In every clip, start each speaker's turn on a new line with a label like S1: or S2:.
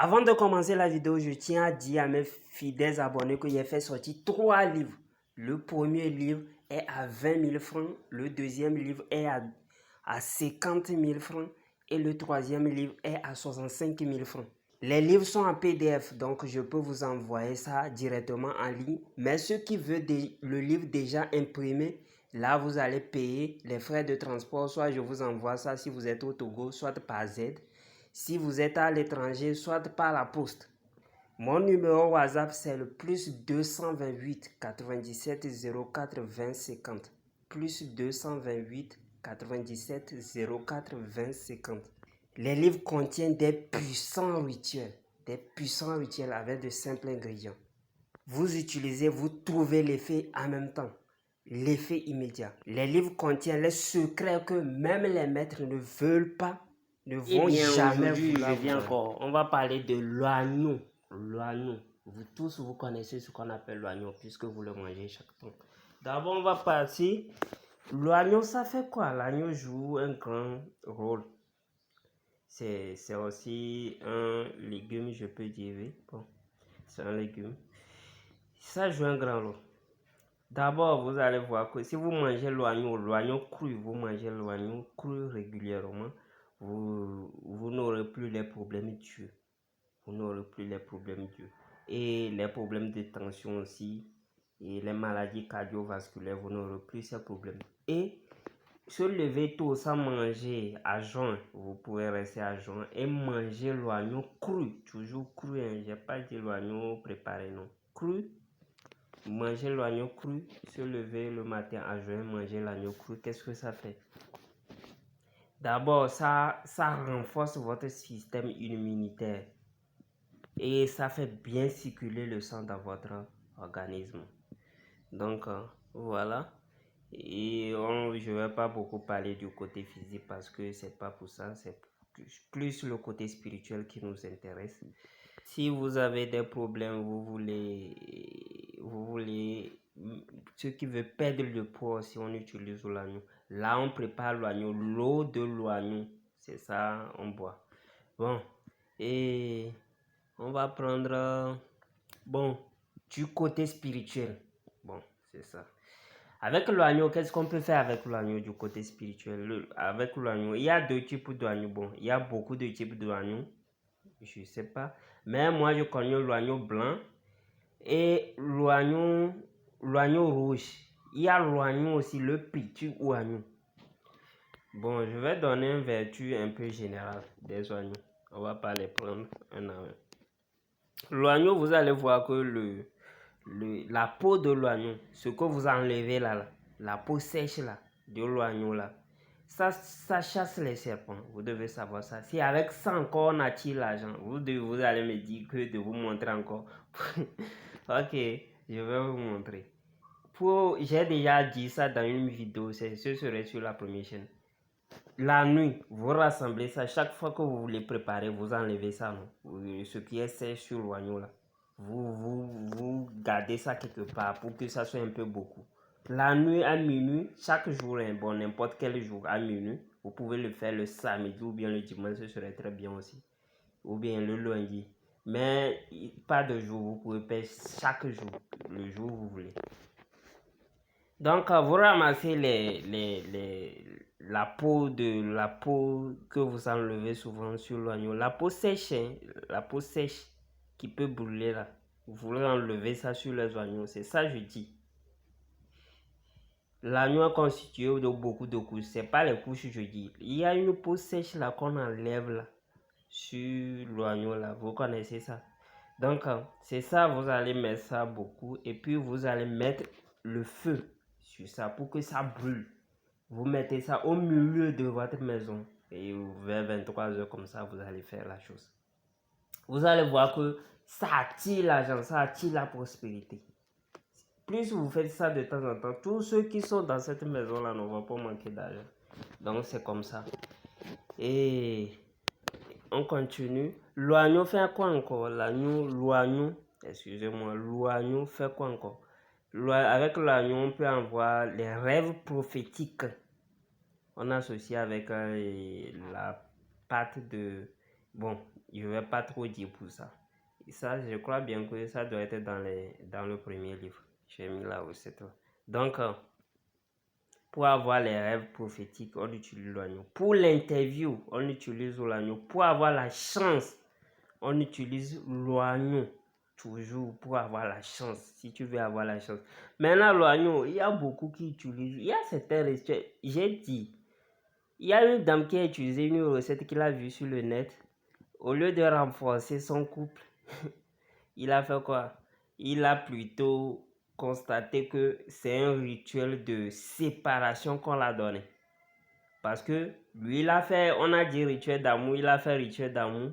S1: Avant de commencer la vidéo, je tiens à dire à mes fidèles abonnés que j'ai fait sortir 3 livres. Le premier livre est à 20 000 francs, le deuxième livre est à 50 000 francs et le troisième livre est à 65 000 francs. Les livres sont en PDF, donc je peux vous envoyer ça directement en ligne. Mais ceux qui veulent le livre déjà imprimé, là vous allez payer les frais de transport. Soit je vous envoie ça si vous êtes au Togo, soit par Z. Si vous êtes à l'étranger, soit par la poste. Mon numéro WhatsApp, c'est le +228 97 04 20 50. +228 97 04 20 50. Les livres contiennent des puissants rituels avec de simples ingrédients. Vous utilisez, vous trouvez l'effet en même temps, l'effet immédiat. Les livres contiennent les secrets que même les maîtres ne veulent pas, ne vont jamais vouloir. On va parler de l'oignon. L'oignon. Vous tous, vous connaissez ce qu'on appelle l'oignon puisque vous le mangez chaque temps. D'abord, on va partir. L'oignon, ça fait quoi? L'oignon joue un grand rôle. C'est aussi un légume, je peux dire, oui. Bon, c'est un légume. Ça joue un grand rôle. D'abord, vous allez voir que si vous mangez l'oignon cru, vous mangez l'oignon cru régulièrement, vous n'aurez plus les problèmes d'yeux. Vous n'aurez plus les problèmes d'yeux. Et les problèmes de tension aussi, et les maladies cardiovasculaires, vous n'aurez plus ces problèmes. Et se lever tôt sans manger à jeun, vous pouvez rester à jeun et manger l'oignon cru, toujours cru, hein. J'ai pas dit l'oignon préparé, non. Cru, manger l'oignon cru, se lever le matin à jeun, manger l'oignon cru, qu'est-ce que ça fait? D'abord, ça renforce votre système immunitaire et ça fait bien circuler le sang dans votre organisme. Donc, voilà. Et je ne vais pas beaucoup parler du côté physique parce que c'est pas pour ça, c'est plus le côté spirituel qui nous intéresse. Si vous avez des problèmes, vous voulez, ceux qui veulent perdre le poids, si on utilise l'oignon, là on prépare l'oignon, l'eau de l'oignon, c'est ça on boit. Bon, et on va prendre, bon, du côté spirituel, bon, c'est ça. Avec l'oignon, qu'est-ce qu'on peut faire avec l'oignon du côté spirituel? Avec l'oignon, il y a 2 types d'oignons. Bon, il y a beaucoup de types d'oignons. Je ne sais pas. Mais moi, je connais l'oignon blanc et l'oignon rouge. Il y a l'oignon aussi, le petit oignon. Bon, je vais donner une vertu un peu générale des oignons. On va pas les prendre un à un. L'oignon, vous allez voir que la peau de l'oignon, ce que vous enlevez là, la peau sèche là, de l'oignon là, ça chasse les serpents. Vous devez savoir ça. Si avec ça encore on attire l'argent, vous allez me dire que de vous montrer encore. Ok, je vais vous montrer. J'ai déjà dit ça dans une vidéo, ce serait sur la première chaîne. La nuit, vous rassemblez ça. Chaque fois que vous voulez préparer, vous enlevez ça, non? Ce qui est sèche sur l'oignon là. Vous gardez ça quelque part pour que ça soit un peu beaucoup. La nuit à minuit, chaque jour, bon, n'importe quel jour à minuit, vous pouvez le faire le samedi ou bien le dimanche, ce serait très bien aussi. Ou bien le lundi. Mais pas de jour, vous pouvez faire chaque jour, le jour où vous voulez. Donc, vous ramassez la peau que vous enlevez souvent sur l'oignon. La peau sèche, hein, la peau sèche qui peut brûler là. Vous voulez enlever ça sur les oignons, c'est ça je dis. L'oignon est constitué de beaucoup de couches, c'est pas les couches je dis. Il y a une peau sèche là qu'on enlève là, sur l'oignon là, vous connaissez ça. Donc, c'est ça, vous allez mettre ça beaucoup et puis vous allez mettre le feu sur ça pour que ça brûle. Vous mettez ça au milieu de votre maison et vers 23h comme ça, vous allez faire la chose. Vous allez voir que ça attire l'argent, ça attire la prospérité. Plus vous faites ça de temps en temps, tous ceux qui sont dans cette maison-là ne vont pas manquer d'argent. Donc c'est comme ça. Et on continue. L'oignon fait quoi encore? L'oignon, excusez-moi, l'oignon fait quoi encore? Avec l'oignon, on peut avoir les rêves prophétiques. On associe avec la pâte de... Bon, Je ne vais pas trop dire pour ça. Et ça, je crois bien que ça doit être dans le premier livre. J'ai mis la recette. Donc, pour avoir les rêves prophétiques, on utilise l'oignon. Pour l'interview, on utilise l'oignon. Pour avoir la chance, on utilise l'oignon. Toujours pour avoir la chance, si tu veux avoir la chance. Maintenant, l'oignon, il y a beaucoup qui utilisent. Il y a certains recettes. J'ai dit, il y a une dame qui a utilisé une recette qu'il a vue sur le net. Au lieu de renforcer son couple, il a fait quoi? Il a plutôt constaté que c'est un rituel de séparation qu'on l'a donné. Parce que lui, il a fait, on a dit rituel d'amour, il a fait rituel d'amour.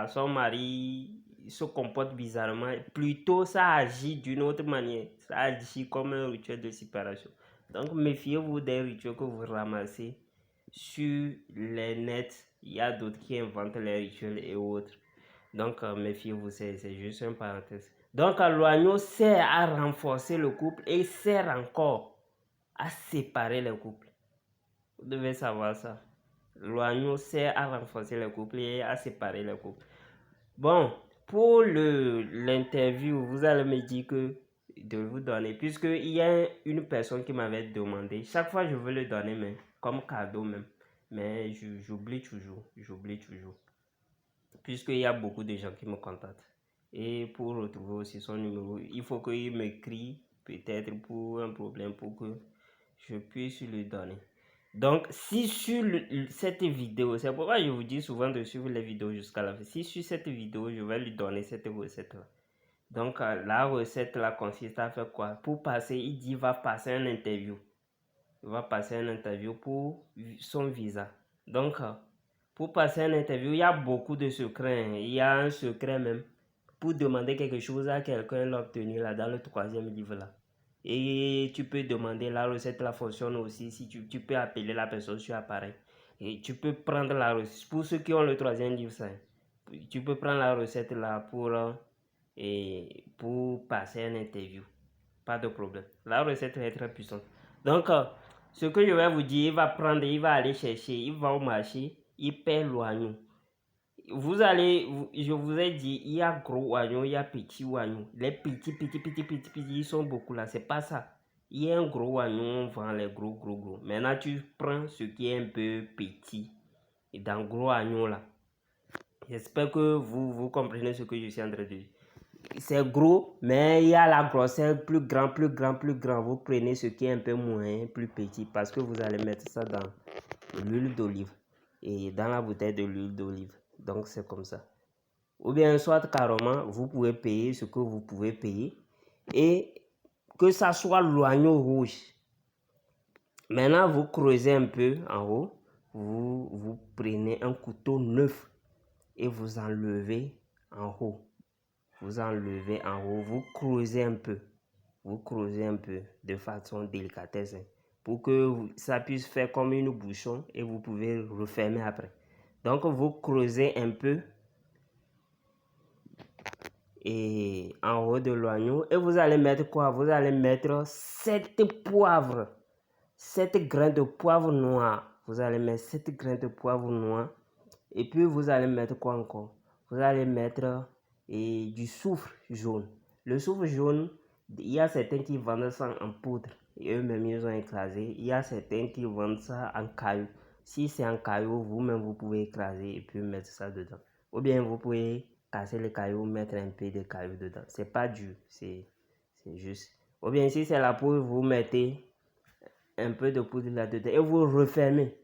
S1: Son mari se comporte bizarrement. Plutôt, ça agit d'une autre manière. Ça agit comme un rituel de séparation. Donc, méfiez-vous des rituels que vous ramassez sur les nets. Il y a d'autres qui inventent les rituels et autres. Donc, méfiez-vous, c'est juste une parenthèse. Donc, l'oignon sert à renforcer le couple et sert encore à séparer les couples. Vous devez savoir ça. L'oignon sert à renforcer les couples et à séparer les couples. Bon, pour l'interview, vous allez me dire que de vous donner, puisqu'il y a une personne qui m'avait demandé, chaque fois je veux le donner, mais comme cadeau même, mais j'oublie toujours, puisqu'il y a beaucoup de gens qui me contactent. Et pour retrouver aussi son numéro, il faut qu'il m'écrit peut-être pour un problème pour que je puisse lui donner. Donc, si sur cette vidéo, c'est pourquoi je vous dis souvent de suivre les vidéos jusqu'à la fin. Si sur cette vidéo, je vais lui donner cette recette-là. Donc, la recette-là consiste à faire quoi? Pour passer, il dit, il va passer une interview. Il va passer une interview pour son visa. Donc, pour passer une interview, il y a beaucoup de secrets. Il y a un secret même. Pour demander quelque chose à quelqu'un, l'obtenir là dans le 3e livre là. Et tu peux demander la recette, la fonctionne aussi. Si tu peux appeler la personne sur appareil. Et tu peux prendre la recette. Pour ceux qui ont le 3e livre, ça, tu peux prendre la recette là pour passer une interview. Pas de problème. La recette est très puissante. Donc, ce que je vais vous dire, il va aller chercher, il va au marché, il perd l'oignon. Je vous ai dit, il y a gros oignons, il y a petits oignons. Les petits, ils sont beaucoup là. C'est pas ça. Il y a un gros oignon, on vend les gros. Maintenant, tu prends ce qui est un peu petit. Et dans le gros oignon là. J'espère que vous comprenez ce que je suis en train de dire. C'est gros, mais il y a la grosseur plus grand. Vous prenez ce qui est un peu moins, plus petit, parce que vous allez mettre ça dans l'huile d'olive et dans la bouteille de l'huile d'olive. Donc, c'est comme ça. Ou bien, soit carrément, vous pouvez payer ce que vous pouvez payer et que ça soit l'oignon rouge. Maintenant, vous creusez un peu en haut, vous prenez un couteau neuf et vous enlevez en haut. Vous enlevez en haut, vous creusez un peu de façon délicatesse pour que ça puisse faire comme une bouchon et vous pouvez refermer après. Donc vous creusez un peu et en haut de l'oignon et vous allez mettre quoi? Vous allez mettre 7 poivres, 7 grains de poivre noir. Vous allez mettre 7 grains de poivre noir et puis vous allez mettre quoi encore? Vous allez mettre du soufre jaune. Le soufre jaune, il y a certains qui vendent ça en poudre et eux-mêmes ils ont écrasé. Il y a certains qui vendent ça en cailloux. Si c'est en cailloux, vous-même vous pouvez écraser et puis mettre ça dedans. Ou bien vous pouvez casser les cailloux, mettre un peu de cailloux dedans. C'est pas dur, c'est juste. Ou bien si c'est la poudre, vous mettez un peu de poudre là-dedans et vous refermez.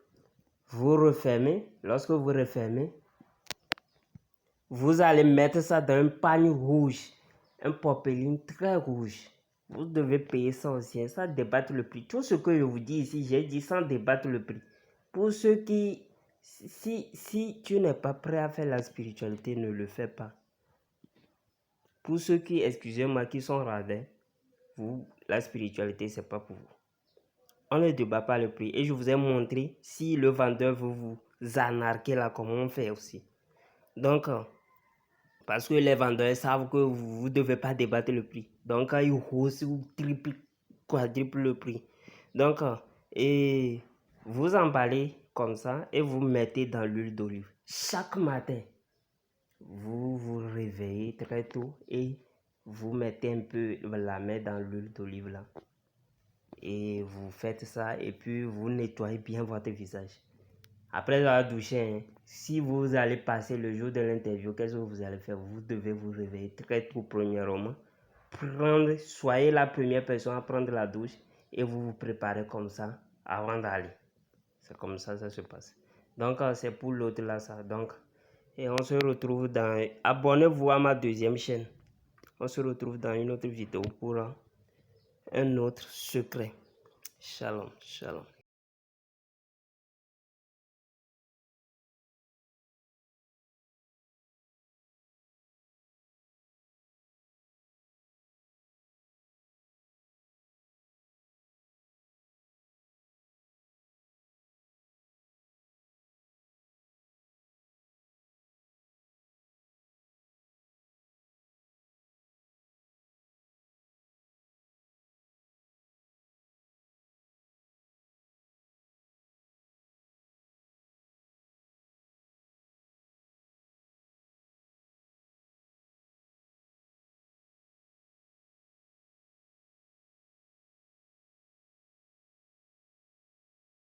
S1: Vous refermez. Lorsque vous refermez, vous allez mettre ça dans un panier rouge, un popeline très rouge. Vous devez payer ça aussi, ça débattre le prix. Tout ce que je vous dis ici, j'ai dit sans débattre le prix. Pour ceux qui, si tu n'es pas prêt à faire la spiritualité, ne le fais pas. Pour ceux qui, excusez-moi, qui sont radins, la spiritualité, c'est pas pour vous. On ne débat pas le prix. Et je vous ai montré si le vendeur veut vous anarquer là, comment on fait aussi. Donc, parce que les vendeurs savent que vous ne devez pas débattre le prix. Donc, ils haussent ou triple, quadruple le prix. Donc, et vous emballez comme ça et vous mettez dans l'huile d'olive. Chaque matin, vous vous réveillez très tôt et vous mettez un peu la main dans l'huile d'olive là. Et vous faites ça et puis vous nettoyez bien votre visage. Après avoir douché, hein, si vous allez passer le jour de l'interview, qu'est-ce que vous allez faire? Vous devez vous réveiller très tôt premièrement. Soyez la première personne à prendre la douche et vous vous préparez comme ça avant d'aller. C'est comme ça se passe. Donc c'est pour l'autre là ça. Donc et on se retrouve dans... Abonnez-vous à ma deuxième chaîne. On se retrouve dans une autre vidéo pour un autre secret. Shalom, shalom.